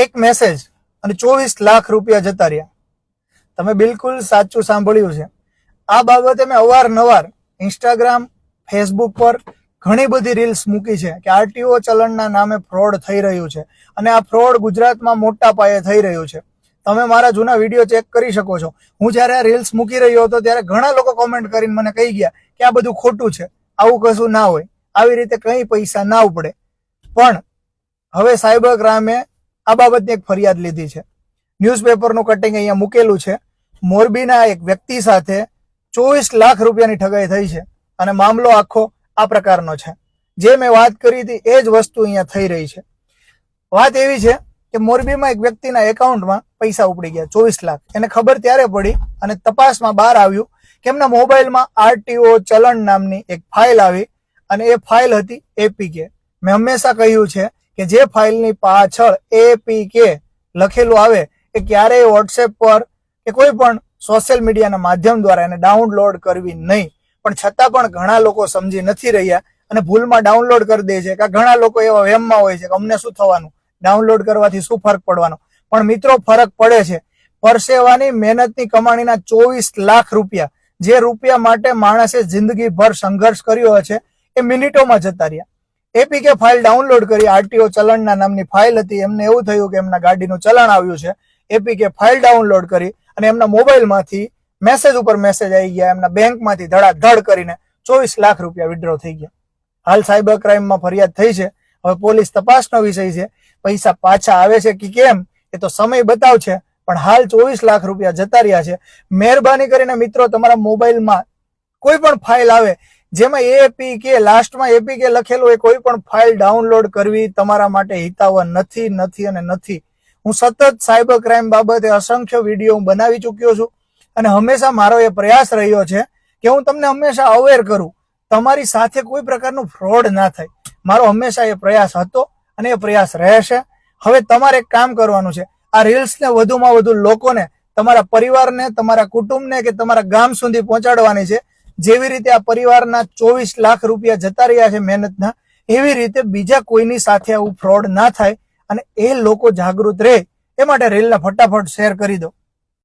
એક મેસેજ અને 24 લાખ રૂપિયા જતા રહ્યા. તમે બિલકુલ સાચું સાંભળ્યું છે. આ બાબતે મેં અવારનવાર ઇન્સ્ટાગ્રામ, ફેસબુક પર ઘણી બધી રીલ્સ મૂકી છે કે આરટીઓ ચલણના નામે ફ્રોડ થઈ રહ્યું છે અને આ ફ્રોડ ગુજરાતમાં મોટા પાયે થઈ રહ્યું છે. તમે મારા જૂના વિડીયો ચેક કરી શકો છો. હું જ્યારે આ રીલ્સ મૂકી રહ્યો હતો ત્યારે ઘણા લોકો કોમેન્ટ કરીને મને કહી ગયા કે આ બધું ખોટું છે, આવું કશું ના હોય, આવી રીતે કંઈ પૈસા ના ઉપડે. પણ હવે સાયબર ક્રાઇમે આ બાબતની એક ફરિયાદ લીધી છે. ન્યૂઝપેપરનું કટિંગ અહીંયા મૂકેલું છે. મોરબીના એક વ્યક્તિ સાથે 24 લાખ રૂપિયાની ઠગાઈ થઈ છે અને મામલો આખો આ પ્રકારનો છે. જે મેં વાત કરી હતી એ જ વસ્તુ અહીંયા થઈ રહી છે. વાત એવી છે કે મોરબીમાં એક વ્યક્તિના એકાઉન્ટમાં પૈસા ઉપડી ગયા 24 લાખ. એને ખબર ત્યારે પડી અને તપાસમાં બહાર આવ્યું કે એમના મોબાઈલમાં આરટીઓ ચલણ નામની એક ફાઇલ આવી અને એ ફાઇલ હતી એપીકે. મેં હંમેશા કહ્યું છે કે જે ફાઇલની પાછળ એપીકે લખેલું આવે એ ક્યારેય વોટ્સએપ પર કે કોઈ પણ સોશિયલ મીડિયાના માધ્યમ દ્વારા એને ડાઉનલોડ કરવી નહીં. પણ છતાં પણ ઘણા લોકો સમજી નથી રહ્યા અને ભૂલમાં ડાઉનલોડ કરી દે છે. કે ઘણા લોકો એવા વહેમમાં હોય છે કે અમને શું થવાનું, ડાઉનલોડ કરવાથી શું ફરક પડવાનો. પણ મિત્રો, ફરક પડે છે. પરસેવાની મહેનતની કમાણીના 24 લાખ રૂપિયા, જે રૂપિયા માટે માણસે જિંદગીભર સંઘર્ષ કર્યો છે, એ મિનિટોમાં જતા રહ્યા. એપીકે ફાઇલ ડાઉનલોડ કરી, આરટીઓ ચલણના નામની ફાઇલ હતી. એમને એવું થયું કે એમના ગાડીનું ચલણ આવ્યું છે. એપીકે ફાઇલ ડાઉનલોડ કરી અને એમના મોબાઈલમાંથી મેસેજ ઉપર મેસેજ આવી ગયા. એમના બેંકમાંથી ધડાધડ કરીને 24 લાખ રૂપિયા વિડ્રો થઈ ગયા. હાલ સાયબર ક્રાઇમમાં ફરિયાદ થઈ છે. હવે પોલીસ તપાસનો વિષય છે. પૈસા પાછા આવે છે કે કેમ એ તો સમય બતાવશે. પણ હાલ 24 લાખ રૂપિયા જતા રહ્યા છે. મહેરબાની કરીને મિત્રો, તમારા મોબાઈલમાં કોઈ પણ ફાઇલ આવે જેમાં એપીકે લાસ્ટમાં એપીકે લખેલું હોય, કોઈ પણ ફાઇલ ડાઉનલોડ કરવી તમારા માટે હિતાવહ નથી. હું સતત સાયબર ક્રાઇમ બાબતે અસંખ્ય વિડીયો હું બનાવી ચૂક્યો છું અને હંમેશા મારો એ પ્રયાસ રહ્યો છે કે હું તમને હંમેશા અવેર કરું, તમારી સાથે કોઈ પ્રકારનું ફ્રોડ ના થાય. મારો હંમેશા એ પ્રયાસ હતો અને એ પ્રયાસ રહેશે. હવે તમારે એક કામ કરવાનું છે, આ રીલ્સને વધુમાં વધુ લોકોને, તમારા પરિવારને, તમારા કુટુંબને કે તમારા ગામ સુધી પહોંચાડવાની છે. જેવી રીતે આ પરિવારના 24 લાખ રૂપિયા જતા રહ્યા છે મહેનતના, એવી રીતે બીજા કોઈની સાથે આવું ફ્રોડ ના થાય અને એ લોકો જાગૃત રહે એ માટે રીલને ફટાફટ શેર કરી દો.